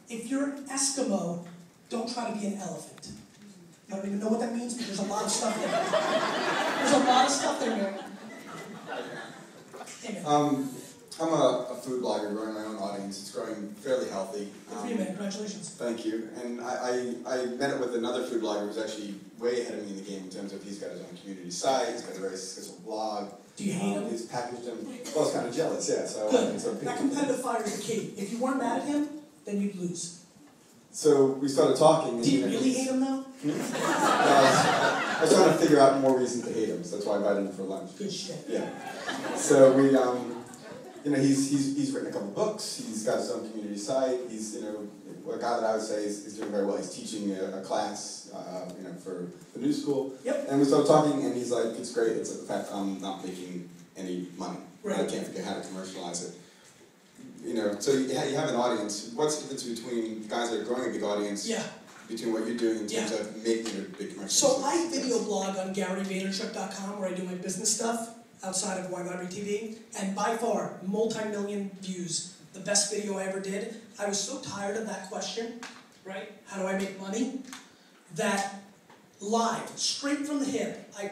If you're an Eskimo, don't try to be an elephant. I don't even know what that means, but there's a lot of stuff there. There's a lot of stuff there, man. Amen. I'm a food blogger growing my own audience. It's growing fairly healthy. Good for you, man. Congratulations. Thank you. And I met it with another food blogger who's actually way ahead of me in the game in terms of he's got his own community site, he's got a very successful blog. Do you hate him? He's packaged him. Well, I was kind of jealous, yeah. So good. That competitive fire is the key. If you weren't mad at him, then you'd lose. So we started talking. And, do you really hate him, though? I was trying to figure out more reasons to hate him, so that's why I invited him for lunch. Good shit. Yeah. So we, he's written a couple books. He's got his own community site. He's, a guy that I would say is doing very well. He's teaching a class, for the new school. Yep. And we started talking, and he's like, "It's great. It's the fact I'm not making any money. Right. I can't figure out how to commercialize it." So you have an audience. What's the difference between guys that are growing a big audience? Yeah. Between what you're doing in terms of making a big commercial? So I video blog on GaryVee where I do my business stuff outside of Wine Library TV, and by far, multi-million views. The best video I ever did. I was so tired of that question, right? How do I make money? That live, straight from the hip, I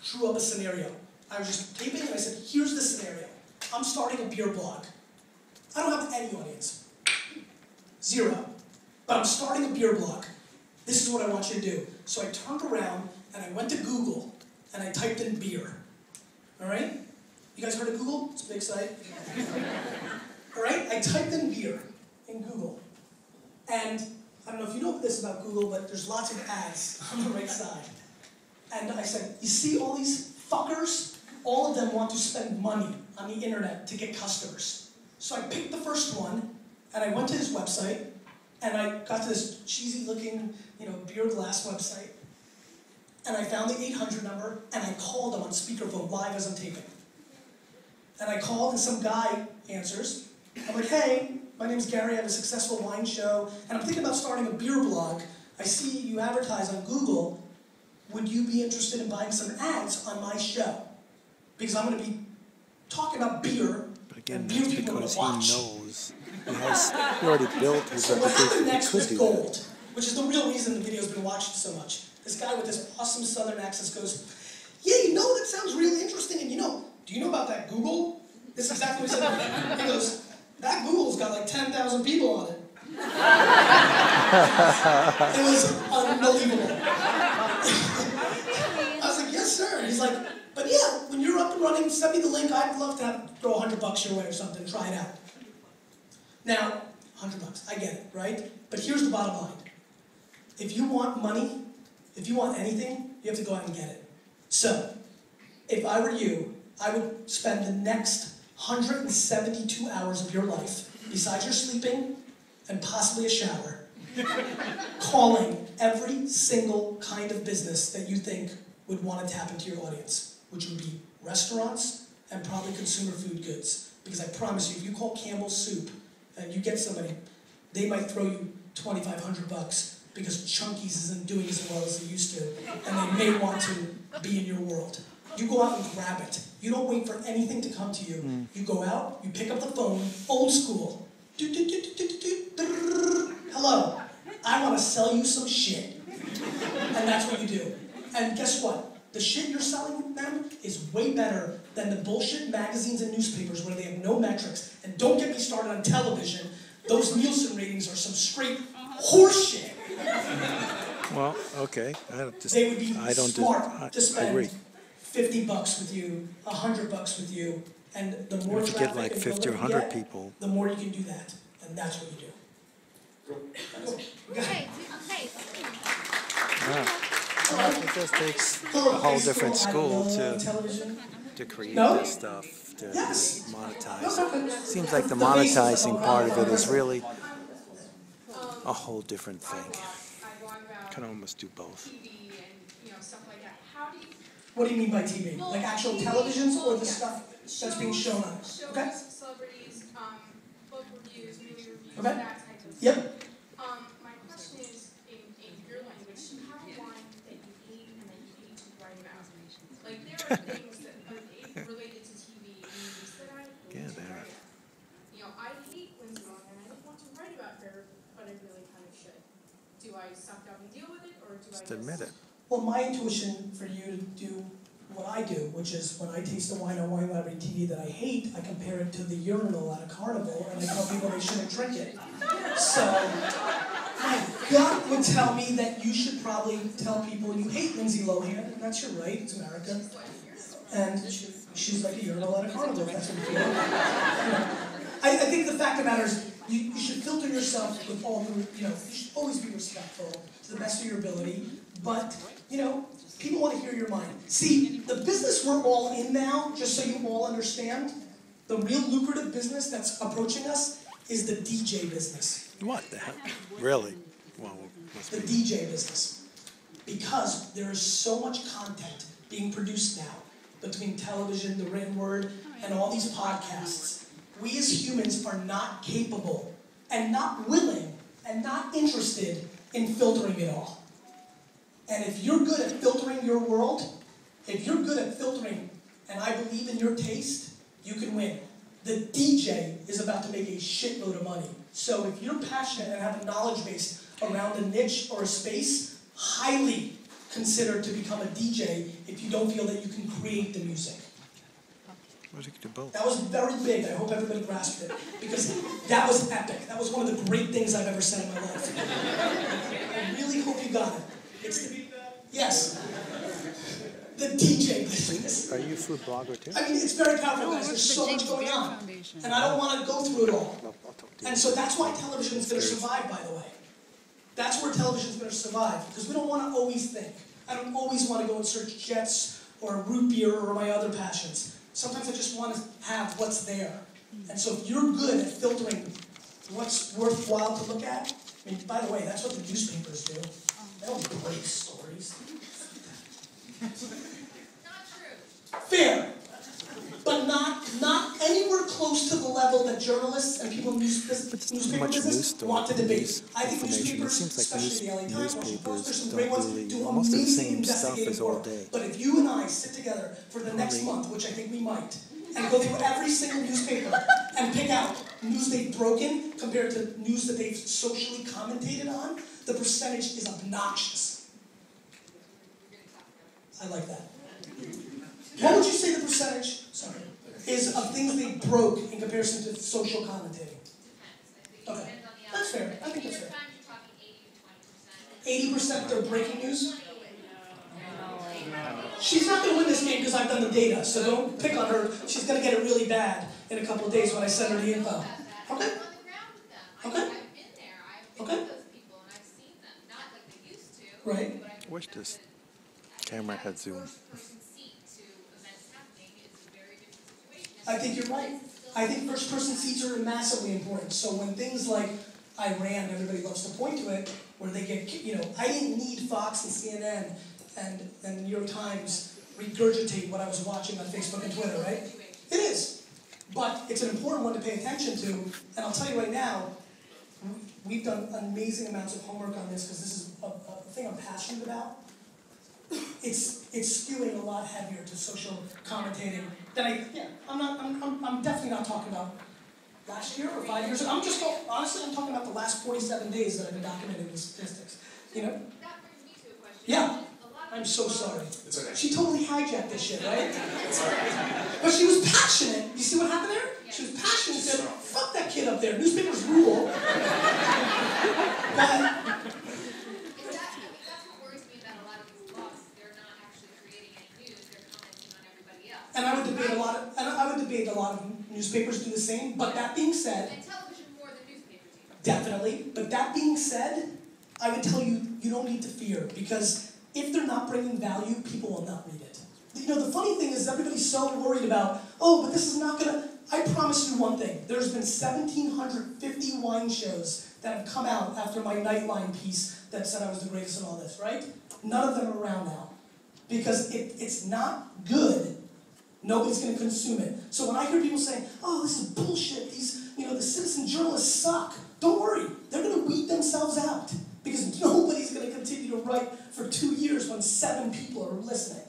drew up a scenario. I was just taping and I said, here's the scenario. I'm starting a beer blog. I don't have any audience. Zero. But I'm starting a beer blog. This is what I want you to do. So I turned around and I went to Google and I typed in beer. All right? You guys heard of Google? It's a big site. All right? I typed in beer in Google. And I don't know if you know this about Google, but there's lots of ads on the right side. And I said, you see all these fuckers? All of them want to spend money on the internet to get customers. So I picked the first one, and I went to his website, and I got to this cheesy-looking, beer glass website, and I found the 800 number, and I called him on speakerphone live as I'm taping. And I called, and some guy answers. I'm like, hey, my name's Gary, I have a successful wine show, and I'm thinking about starting a beer blog. I see you advertise on Google. Would you be interested in buying some ads on my show? Because I'm going to be talking about beer. But again, and beer that's people because watch. he knows. He already built his So what happened reputation. next He with could do Gold, that. which is the real reason the video's been watched so much. This guy with this awesome southern accent goes, yeah, that sounds really interesting, and do you know about that Google? This is exactly what he said. He goes, that Google's got like 10,000 people on it. It was unbelievable. I was like, yes, sir. And he's like, but yeah, when you're up and running, send me the link. I'd love to throw $100 your way or something. Try it out. Now, $100, I get it, right? But here's the bottom line. If you want money, if you want anything, you have to go out and get it. So, if I were you, I would spend the next 172 hours of your life, besides your sleeping and possibly a shower, calling every single kind of business that you think would want to tap into your audience, which would be restaurants and probably consumer food goods. Because I promise you, if you call Campbell's Soup and you get somebody, they might throw you $2,500 because Chunky's isn't doing as well as it used to, and they may want to be in your world. You go out and grab it. You don't wait for anything to come to you. You go out, you pick up the phone, old school. Hello, I want to sell you some shit. And that's what you do. And guess what? The shit you're selling them is way better than the bullshit magazines and newspapers where they have no metrics. And don't get me started on television. Those Nielsen ratings are some straight horseshit. Well, okay. They would be smart to spend $50 with you, $100 with you, and the more If you traffic get like and 50 or you 100 get, people, the more you can do that, and that's what you do. Okay. it just takes a whole different school to create this stuff, to monetize. Seems like the monetizing part of it is really a whole different thing. Can almost do both. What do you mean by TV? Like actual televisions or the stuff that's being shown on it? Okay? Celebrities, book reviews, movie reviews, Okay. that type of Yep. thing. My question is, in your language, how wine that you hate and that you hate to write about? Like, there are things that are related to TV and movies that I hate to write about. I hate Lindsay Lohan, and I don't want to write about her, but but I really kind of should. Do I suck up and deal with it, or do I Just admit it. Well, my intuition for you to do what I do, which is when I taste a wine on Wine Library TV that I hate, I compare it to the urinal at a carnival, and I tell people they shouldn't drink it. So, my gut would tell me that you should probably tell people you hate Lindsay Lohan, and that's your right, it's America. And she's like a urinal at a carnival, if that's what you feel. I think the fact of the matter is, you should filter yourself with all the, you should always be respectful to the best of your ability, but, people want to hear your mind. See, the business we're all in now, just so you all understand, the real lucrative business that's approaching us is the DJ business. What the heck? Really? Well, The DJ business. Because there is so much content being produced now, between television, the written word, and all these podcasts. We as humans are not capable, and not willing, and not interested in filtering it all. And if you're good at filtering your world, if you're good at filtering, and I believe in your taste, you can win. The DJ is about to make a shitload of money. So if you're passionate and have a knowledge base around a niche or a space, highly consider to become a DJ if you don't feel that you can create the music. What if you could do both? That was very big. I hope everybody grasped it. Because that was epic. That was one of the great things I've ever said in my life. I really hope you got it. Yes. The DJ business. Are you a food blogger too? I mean, it's very powerful, guys. There's so much going on. And I don't want to go through it all. And so that's why television is going to survive, by the way. That's where television is going to survive. Because we don't want to always think. I don't always want to go and search jets or root beer or my other passions. Sometimes I just want to have what's there. And so if you're good at filtering what's worthwhile to look at, I mean, by the way, that's what the newspapers do. They don't break stories. Not true. Fair. But not anywhere close to the level that journalists and people in newspaper business want to debate. I think newspapers, especially the LA Times, Washington Post, there's some great ones, do amazing investigative work. But if you and I sit together for the next month, which I think we might, and go through every single newspaper and pick out news they've broken compared to news that they've socially commentated on, the percentage is obnoxious. I like that. What would you say the percentage, is of things they broke in comparison to social commentating? Okay, that's fair. I think that's fair. 80% they're breaking news? She's not going to win this game because I've done the data, so don't pick on her. She's going to get it really bad in a couple of days when I send her the info. Okay? Okay? Okay? Right. I wish this camera had zoom. I think you're right. I think first-person seats are massively important. So when things like Iran, everybody loves to point to it, where they get, I didn't need Fox and CNN and the New York Times regurgitate what I was watching on Facebook and Twitter, right? It is. But it's an important one to pay attention to. And I'll tell you right now, we've done amazing amounts of homework on this because this is a thing I'm passionate about. It's skewing a lot heavier to social commentating than I'm definitely not talking about last year or 5 years ago. Honestly, I'm talking about the last 47 days that I've been documenting the statistics. That brings me to a question. Yeah. I'm so sorry. It's okay. She totally hijacked this shit, right? But she was passionate. You see what happened there? Yeah. She was passionate and said, fuck that kid up there. Newspapers rule. But and I would debate a lot of newspapers do the same. But that being said, and television more than newspapers. Definitely. But that being said, I would tell you don't need to fear, because if they're not bringing value, people will not read it. The funny thing is everybody's so worried about, but this is not gonna. I promise you one thing. There's been 1,750 wine shows that have come out after my Nightline piece that said I was the greatest and all this, right? None of them are around now, because if it's not good, nobody's going to consume it. So when I hear people saying, this is bullshit, the citizen journalists suck, don't worry, they're going to weed themselves out, because nobody's going to continue to write for 2 years when 7 people are listening.